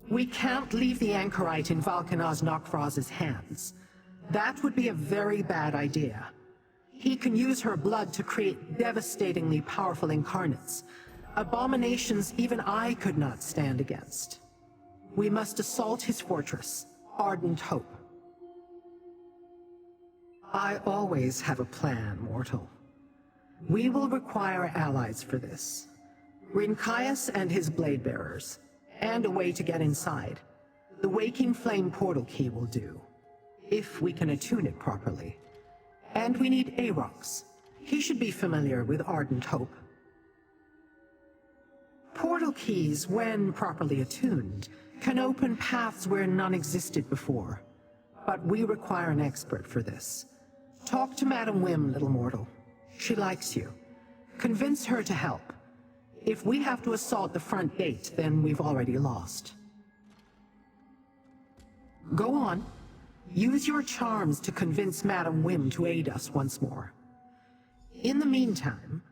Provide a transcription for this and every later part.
We can't leave the anchorite in Valkanaz Nokvroz's hands. That would be a very bad idea. He can use her blood to create devastatingly powerful incarnates, abominations even I could not stand against. We must assault his fortress, Ardent Hope. I always have a plan, mortal. We will require allies for this. Rinkaius and his blade bearers, and a way to get inside. The Waking Flame portal key will do, if we can attune it properly. And we need Arox. He should be familiar with Ardent Hope. Portal keys, when properly attuned, can open paths where none existed before. But we require an expert for this. Talk to Madam Wim, little mortal. She likes you. Convince her to help. If we have to assault the front gate, then we've already lost. Go on. Use your charms to convince Madam Wim to aid us once more. In the meantime,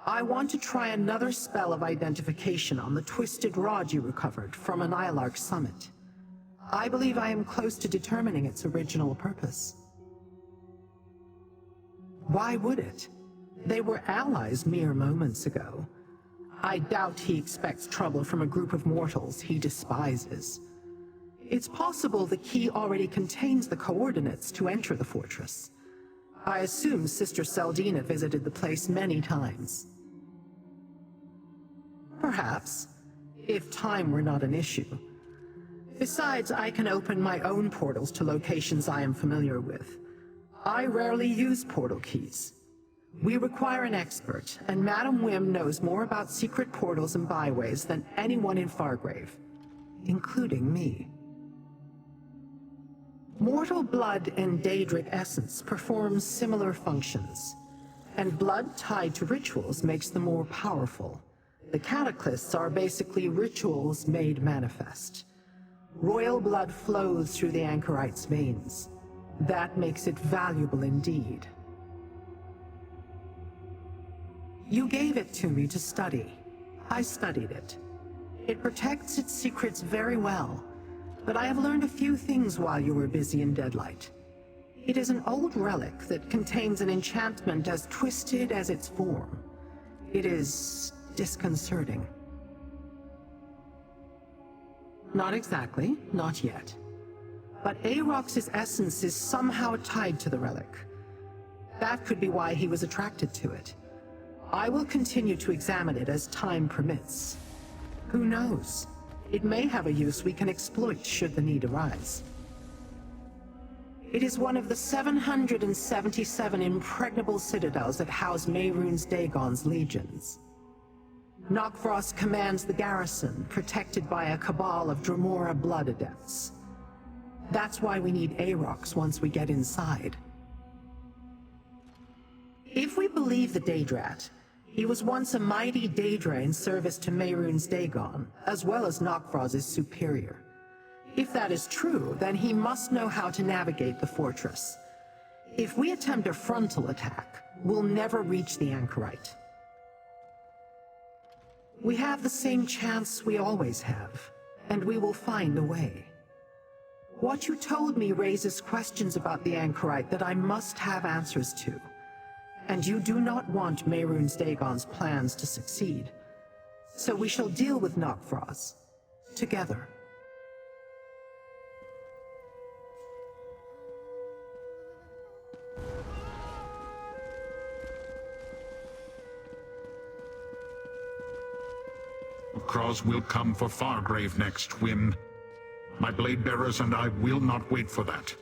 I want to try another spell of identification on the twisted rod you recovered from an Ilark summit. I believe I am close to determining its original purpose. Why would it? They were allies mere moments ago. I doubt he expects trouble from a group of mortals he despises. It's possible the key already contains the coordinates to enter the fortress. I assume Sister Seldina visited the place many times. Perhaps, if time were not an issue. Besides, I can open my own portals to locations I am familiar with. I rarely use portal keys. We require an expert, and Madam Wim knows more about secret portals and byways than anyone in Fargrave, including me. Mortal blood and Daedric essence performs similar functions, and blood tied to rituals makes them more powerful. The cataclysms are basically rituals made manifest. Royal blood flows through the anchorite's veins. That makes it valuable indeed. You gave it to me to study. I studied it. It protects its secrets very well, but I have learned a few things while you were busy in Deadlight. It is an old relic that contains an enchantment as twisted as its form. It is disconcerting. Not exactly, not yet. But Arox's essence is somehow tied to the relic. That could be why he was attracted to it. I will continue to examine it as time permits. Who knows? It may have a use we can exploit should the need arise. It is one of the 777 impregnable citadels that house Mehrunes Dagon's legions. Nokvroz commands the garrison, protected by a cabal of Dremora blood adepts. That's why we need Arox once we get inside. If we believe the Daedrat, he was once a mighty Daedra in service to Mehrunes Dagon, as well as Nokvroz's superior. If that is true, then he must know how to navigate the fortress. If we attempt a frontal attack, we'll never reach the anchorite. We have the same chance we always have, and we will find a way. What you told me raises questions about the anchorite that I must have answers to. And you do not want Mehrunes Dagon's plans to succeed. So we shall deal with Nokvroz together. Nokvroz will come for Fargrave next, Wim. My blade bearers and I will not wait for that.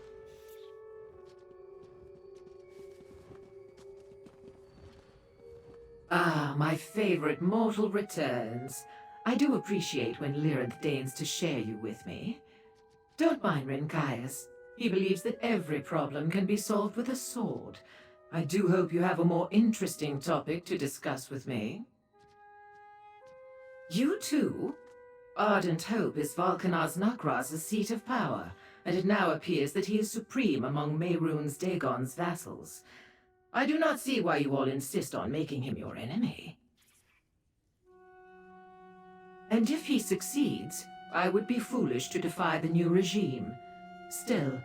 Ah, my favorite mortal returns. I do appreciate when Lyranth deigns to share you with me. Don't mind Rinkaius. He believes that every problem can be solved with a sword. I do hope you have a more interesting topic to discuss with me. You too? Ardent Hope is Valkanaz Nokvraz's seat of power, and it now appears that he is supreme among Mehrunes Dagon's vassals. I do not see why you all insist on making him your enemy. And if he succeeds, I would be foolish to defy the new regime. Still,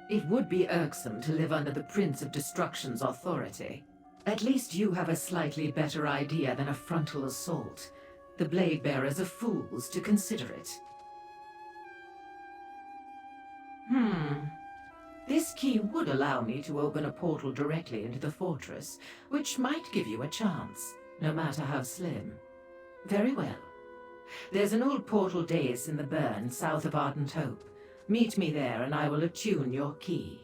it would be irksome to live under the Prince of Destruction's authority. At least you have a slightly better idea than a frontal assault. The Blade Bearers are fools to consider it. This key would allow me to open a portal directly into the fortress, which might give you a chance, no matter how slim. Very well. There's an old portal dais in the burn south of Ardent Hope. Meet me there and I will attune your key.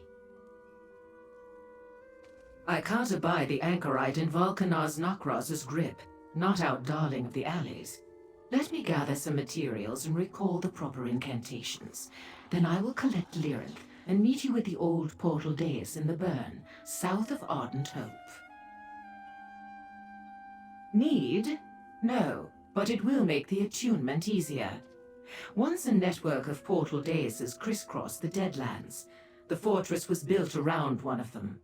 I can't abide the anchorite in Vulcanar's Nokvroz's grip, not out darling of the alleys. Let me gather some materials and recall the proper incantations. Then I will collect Lyranth and meet you at the old portal dais in the burn, south of Ardent Hope. Need? No, but it will make the attunement easier. Once a network of portal daises crisscrossed the Deadlands. The fortress was built around one of them.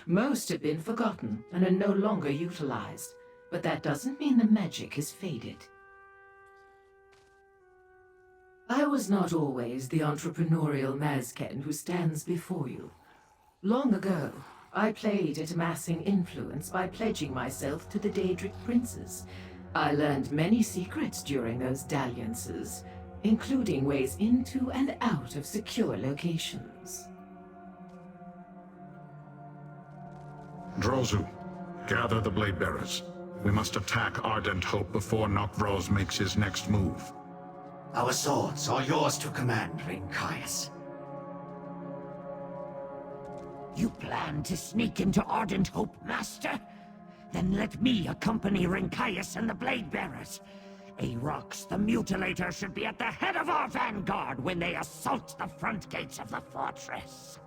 Most have been forgotten and are no longer utilized, but that doesn't mean the magic has faded. I was not always the entrepreneurial Mazken who stands before you. Long ago, I played at amassing influence by pledging myself to the Daedric princes. I learned many secrets during those dalliances, including ways into and out of secure locations. Drozu, gather the Blade Bearers. We must attack Ardent Hope before Nokvroz makes his next move. Our swords are yours to command, Rinkias. You plan to sneak into Ardent Hope, Master? Then let me accompany Rinkias and the Blade Bearers. Arox, the Mutilator, should be at the head of our vanguard when they assault the front gates of the fortress.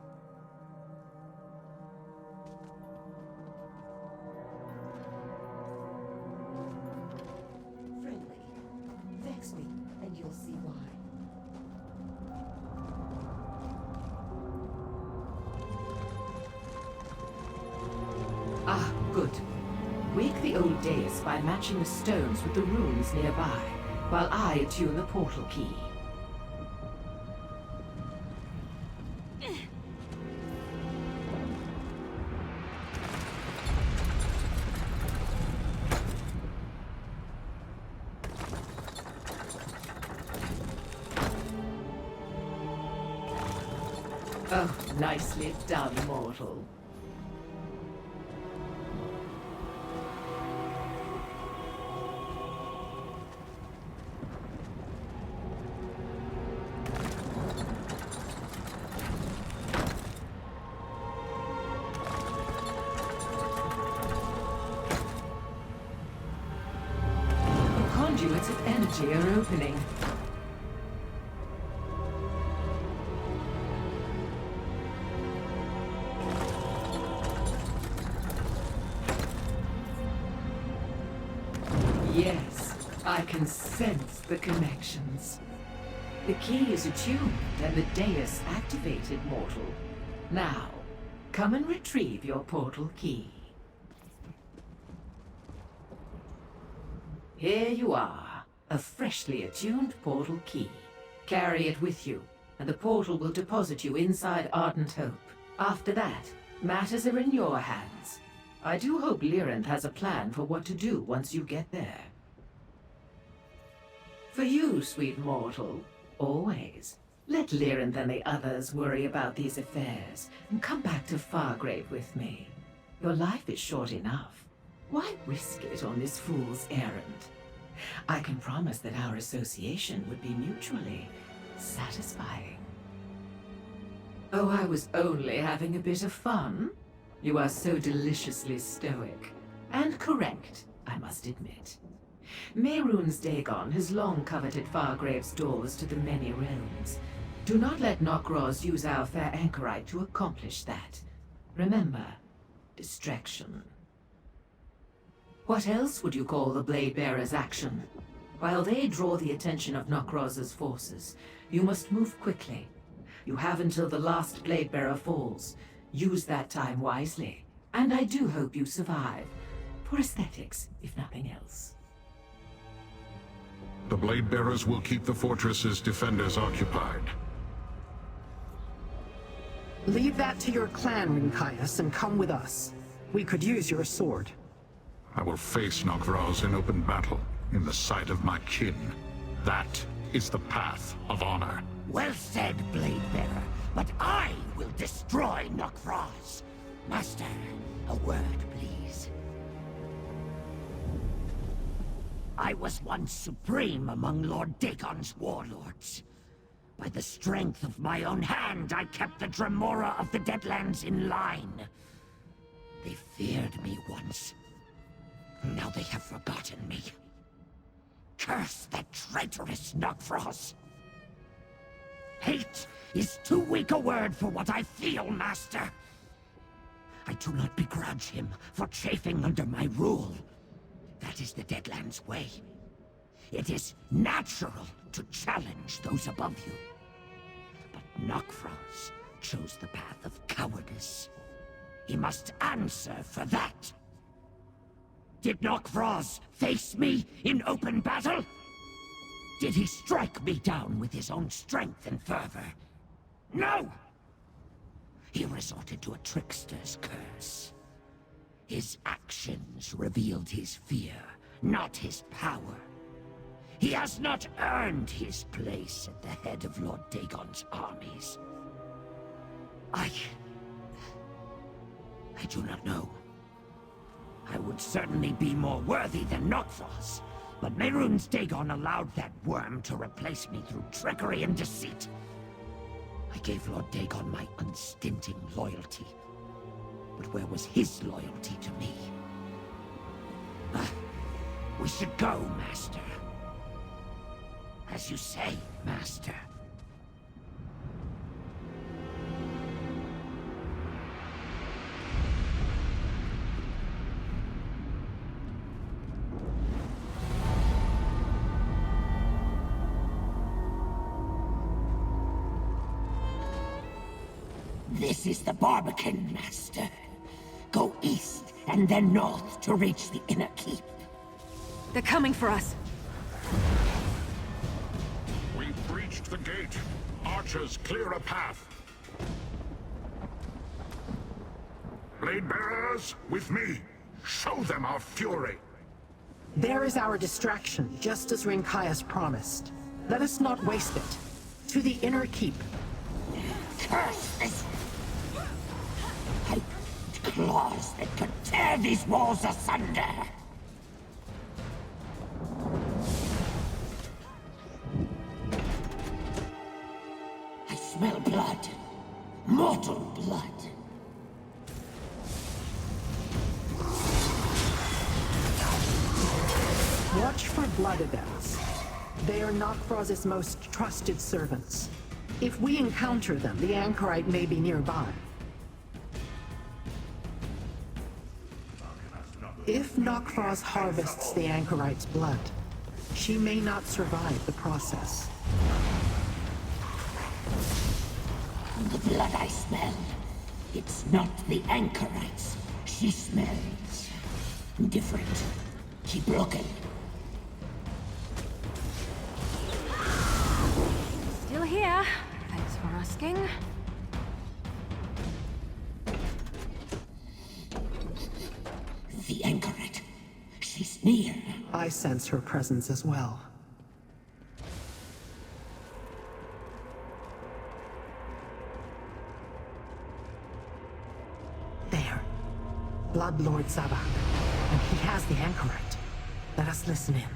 Friendly. Vex me, and you'll see why. Ah, good. Wake the old dais by matching the stones with the runes nearby, while I attune the portal key. Oh, nicely done, mortal. Conduits of energy are opening. Yes, I can sense the connections. The key is attuned and the dais activated, mortal. Now, come and retrieve your portal key. Here you are, a freshly attuned portal key. Carry it with you, and the portal will deposit you inside Ardent Hope. After that, matters are in your hands. I do hope Lyranth has a plan for what to do once you get there. For you, sweet mortal, always. Let Lyranth and the others worry about these affairs, and come back to Fargrave with me. Your life is short enough. Why risk it on this fool's errand? I can promise that our association would be mutually satisfying. Oh, I was only having a bit of fun. You are so deliciously stoic. And correct, I must admit. Mehrunes Dagon has long coveted Fargrave's doors to the many realms. Do not let Nokvroz use our fair anchorite to accomplish that. Remember, distraction. What else would you call the Blade Bearer's action? While they draw the attention of Nokvroz's forces, you must move quickly. You have until the last Blade Bearer falls. Use that time wisely. And I do hope you survive. For aesthetics, if nothing else. The Blade Bearers will keep the fortress's defenders occupied. Leave that to your clan, Rinkias, and come with us. We could use your sword. I will face Nokvroz in open battle, in the sight of my kin. That is the path of honor. Well said, Blade Bearer, but I will destroy Nokvroz. Master, a word, please. I was once supreme among Lord Dagon's warlords. By the strength of my own hand, I kept the Dremora of the Deadlands in line. They feared me once. Now they have forgotten me. Curse that traitorous Nokvroz. Hate is too weak a word for what I feel, Master. I do not begrudge him for chafing under my rule. That is the Deadlands way. It is natural to challenge those above you. But Nokvroz chose the path of cowardice. He must answer for that. Did Nokvroz face me in open battle? Did he strike me down with his own strength and fervor? No! He resorted to a trickster's curse. His actions revealed his fear, not his power. He has not earned his place at the head of Lord Dagon's armies. I do not know. I would certainly be more worthy than Nokvroz, but Mehrunes Dagon allowed that worm to replace me through trickery and deceit. I gave Lord Dagon my unstinting loyalty, but where was his loyalty to me? We should go, Master. As you say, Master. This is the Barbican, Master. Go east and then north to reach the inner keep. They're coming for us. We've breached the gate. Archers, clear a path. Blade Bearers, with me. Show them our fury. There is our distraction, just as Rinkias promised. Let us not waste it. To the inner keep. Curse this! I claws that could tear these walls asunder! I smell blood. Mortal blood. Watch for blood events. They are Nokvroz's most trusted servants. If we encounter them, the anchorite may be nearby. If Nokvroz harvests the anchorite's blood, she may not survive the process. The blood I smell. It's not the anchorites. She smells different. She broken. Still here. Thanks for asking. The anchorite. She's near. I sense her presence as well. There. Blood Lord Zabak. And he has the anchorite. Let us listen in.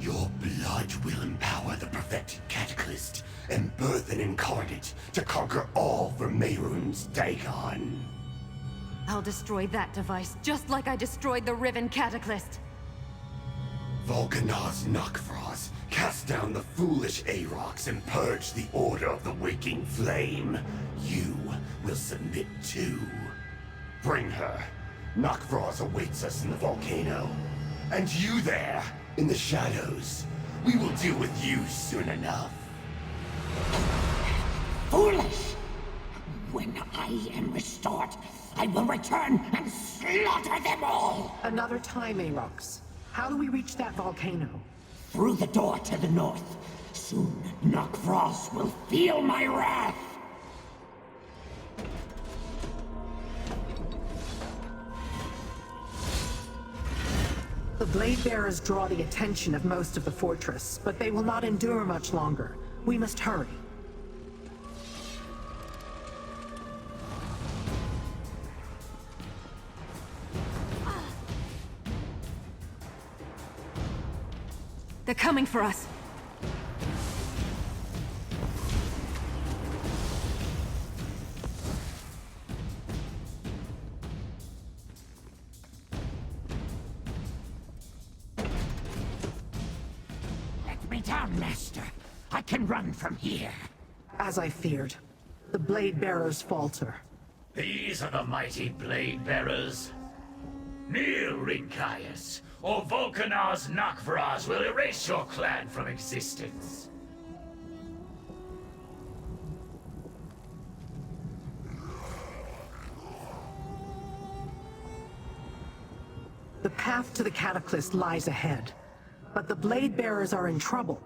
Your blood will empower the perfected Cataclysm and birth an incarnate to conquer all for Mehrunes Dagon. I'll destroy that device, just like I destroyed the Riven Cataclysm. Volcanaz Nokvroz, cast down the foolish Arox and purge the Order of the Waking Flame. You will submit too. Bring her. Nokvroz awaits us in the volcano. And you there, in the shadows. We will deal with you soon enough. Foolish! When I am restored, I will return and slaughter them all! Another time, Arox. How do we reach that volcano? through the door to the north. Soon, Nokvroz will feel my wrath! The Blade Bearers draw the attention of most of the fortress, but they will not endure much longer. We must hurry. They're coming for us. Let me down, Master. I can run from here. As I feared, the Blade Bearers falter. These are the mighty Blade Bearers. Kneel, Rinkaius, or Vulcanar's Nokvroz will erase your clan from existence. The path to the Cataclysm lies ahead, but the Blade Bearers are in trouble.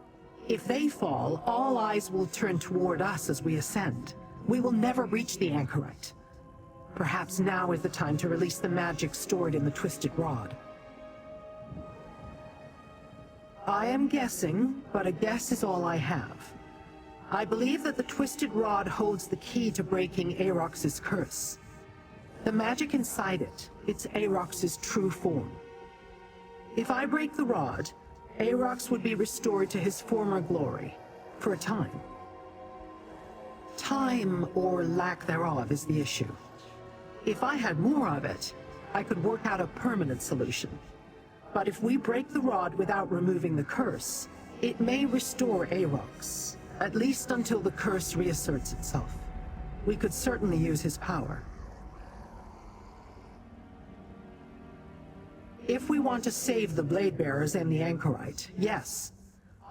If they fall, all eyes will turn toward us as we ascend. We will never reach the Anchorite. Perhaps now is the time to release the magic stored in the Twisted Rod. I am guessing, but a guess is all I have. I believe that the Twisted Rod holds the key to breaking Arox's curse. The magic inside it, it's Arox's true form. If I break the rod, Arox would be restored to his former glory, for a time. Time, or lack thereof, is the issue. If I had more of it, I could work out a permanent solution. But if we break the rod without removing the curse, it may restore Arox, at least until the curse reasserts itself. We could certainly use his power. If we want to save the Blade Bearers and the Anchorite, yes,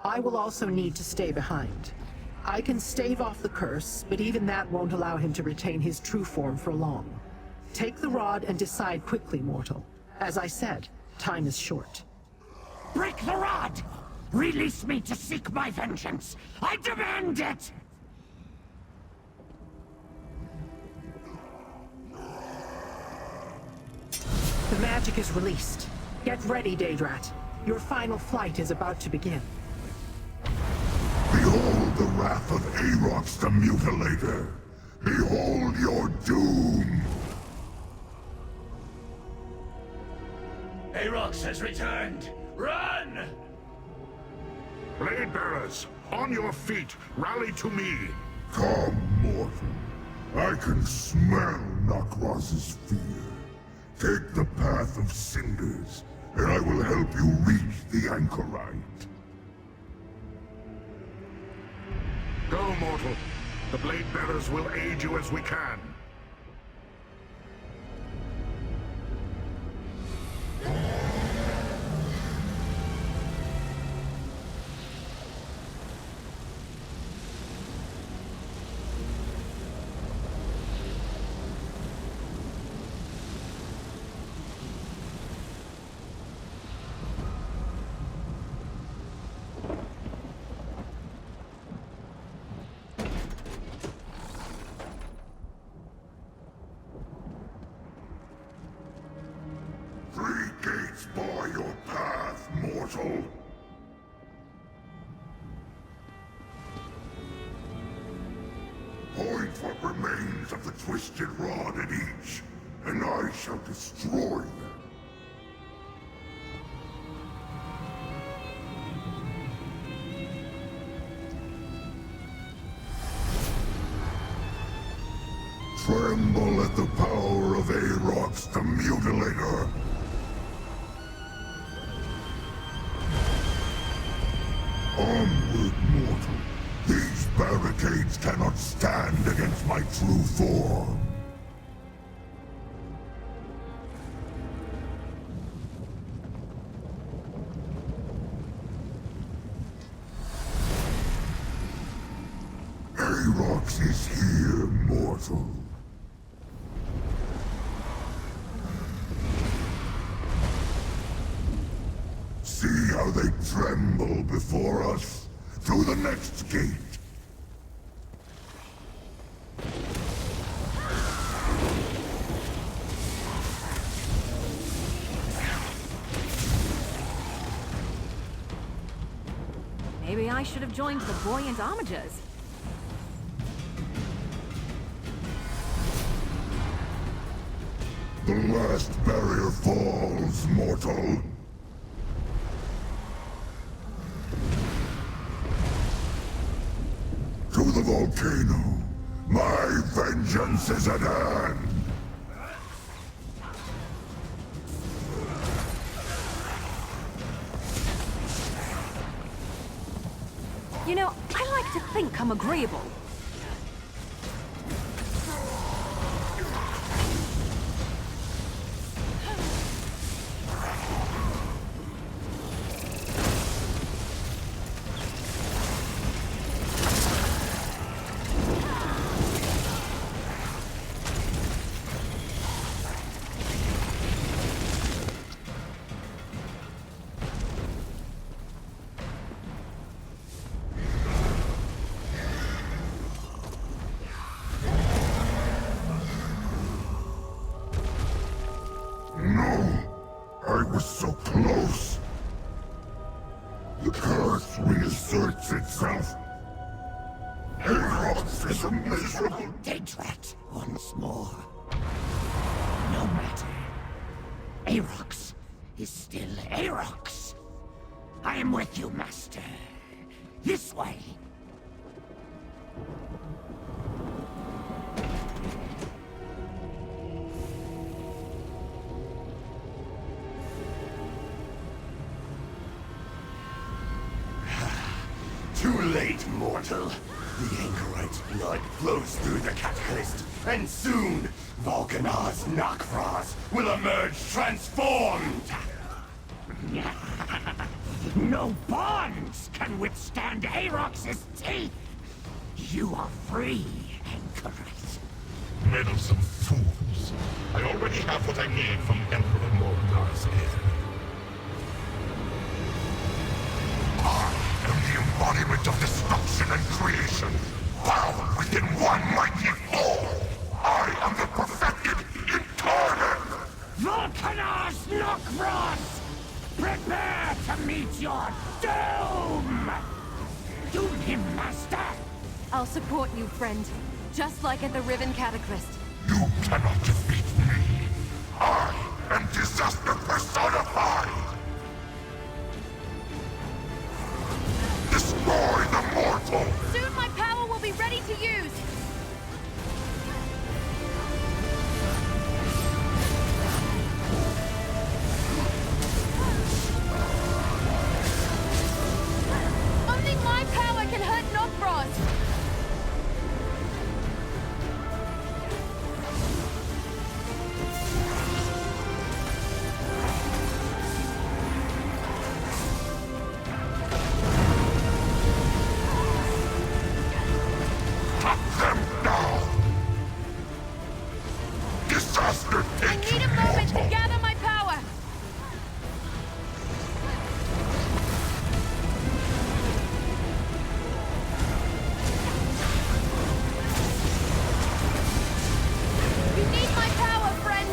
I will also need to stay behind. I can stave off the curse, but even that won't allow him to retain his true form for long. Take the rod and decide quickly, mortal. As I said, time is short. Break the rod! Release me to seek my vengeance! I demand it! The magic is released. Get ready, Daedrat. Your final flight is about to begin. Behold the wrath of Arox the Mutilator! Behold your doom! Arox has returned! Run! Blade Bearers, on your feet, rally to me! Come, mortal. I can smell Nokvroz's fear. Take the path of cinders, and I will help you reach the Anchorite. Go, mortal. The Blade Bearers will aid you as we can. Three gates bar your path, mortal. Point what remains of the Twisted Rod at each, and I shall destroy them. Tremble at the power of Arox the Mutilator! Onward, mortal. These barricades cannot stand against my true form. Arox is here, mortal. See how how they tremble before us. To the next gate. Maybe I should have joined the buoyant armigers. The last barrier falls, mortal. To the volcano. My vengeance is at hand. You know, I like to think I'm agreeable. I was so close. The curse reasserts itself. Arox is a miserable Dead rat once more. No matter. Arox is still Arox. I am with you, Master. This way. Too late, mortal. The Anchorite's blood flows through the catalyst, and soon, Vulcanar's Nokvroz will emerge transformed! No bonds can withstand Arox's teeth! You are free, Anchorite. Meddlesome fools. I already have what I need from Emperor Mortar's head. I am the embodiment of destruction and creation, bound within one mighty fall. I am the perfected incarnate. Vulcanar's Nokvroz! Prepare to meet your doom! Doom him, Master! I'll support you, friend. Just like at the Riven Cataclysm. You cannot defeat me. I am disaster personified. Destroy the mortal. Soon my power will be ready to use! Only my power can hurt Nokvroz! Cut them down. Disaster I takes need a moment to mortal. gather my power! You need my power, friend!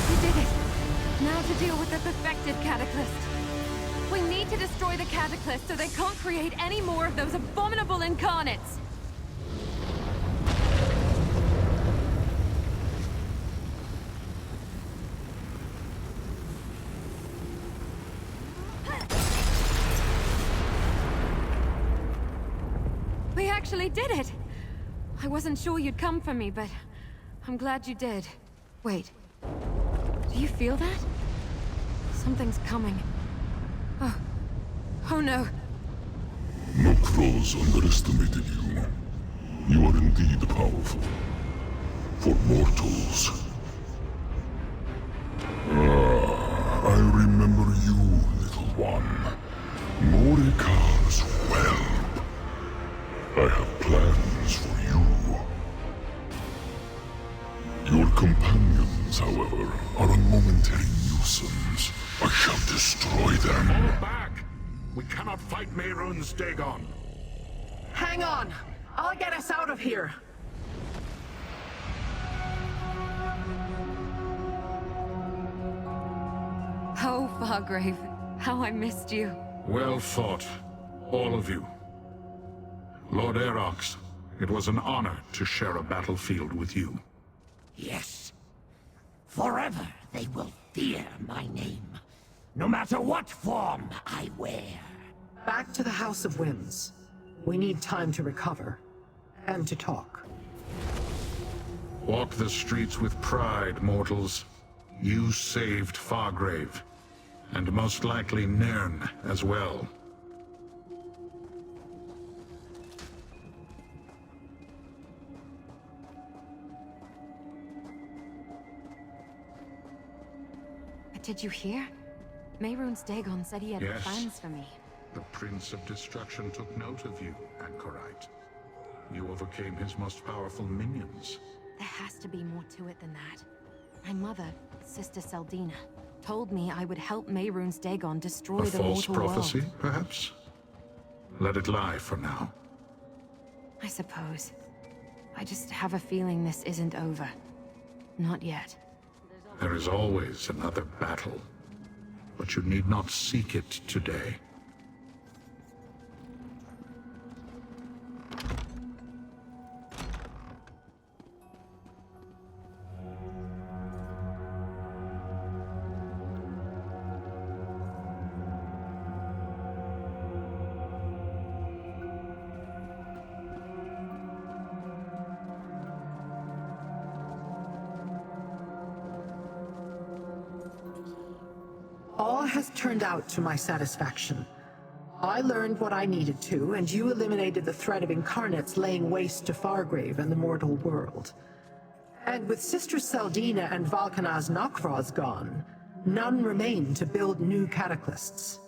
We did it! Now to deal with the perfected Cataclysm. We need to destroy the Cataclysm so they can't create any more of those abominable incarnates! We actually did it! I wasn't sure you'd come for me, but I'm glad you did. Wait. Do you feel that? Something's coming. Oh. Oh no. Nokvroz underestimated you. You are indeed powerful. For mortals. I one. Mordecai's whelp. I have plans for you. Your companions, however, are a momentary nuisance. I shall destroy them. Fall back! We cannot fight Mehrunes Dagon. Hang on! I'll get us out of here! Oh, Fargrave, how I missed you. Well fought, all of you. Lord Arox, it was an honor to share a battlefield with you. Yes. Forever they will fear my name, no matter what form I wear. Back to the House of Winds. We need time to recover, and to talk. Walk the streets with pride, mortals. You saved Fargrave, and most likely Nairn as well. But did you hear? Mehrunes Dagon said he had Yes. plans for me. The Prince of Destruction took note of you, Anchorite. You overcame his most powerful minions. There has to be more to it than that. My mother, Sister Seldina, told me I would help Mehrunes Dagon destroy A the false mortal prophecy, world. perhaps? Let it lie for now. I suppose. I just have a feeling this isn't over. Not yet. There is always another battle, but you need not seek it today. All has turned out to my satisfaction. I learned what I needed to, and you eliminated the threat of incarnates laying waste to Fargrave and the mortal world. And with Sister Seldina and Valkanaz Nokvroz gone, none remain to build new cataclysts.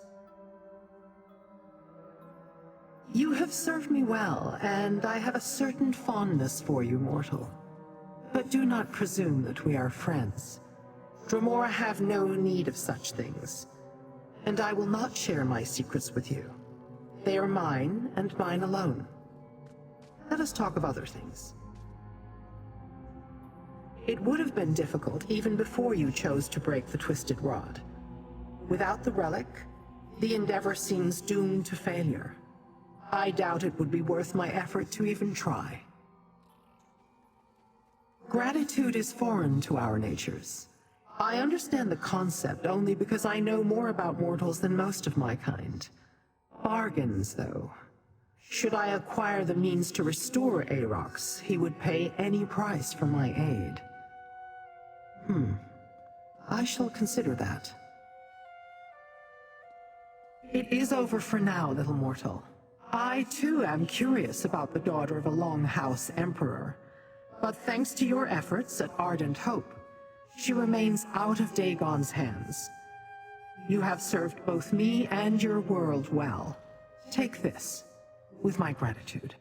You have served me well, and I have a certain fondness for you, mortal. But do not presume that we are friends. Dremora have no need of such things, and I will not share my secrets with you. They are mine, and mine alone. Let us talk of other things. It would have been difficult even before you chose to break the Twisted Rod. Without the relic, the endeavor seems doomed to failure. I doubt it would be worth my effort to even try. Gratitude is foreign to our natures. I understand the concept only because I know more about mortals than most of my kind. Bargains, though. Should I acquire the means to restore Arox, he would pay any price for my aid. I shall consider that. It is over for now, little mortal. I, too, am curious about the daughter of a Longhouse Emperor. But thanks to your efforts at Ardent Hope, she remains out of Dagon's hands. You have served both me and your world well. Take this, with my gratitude.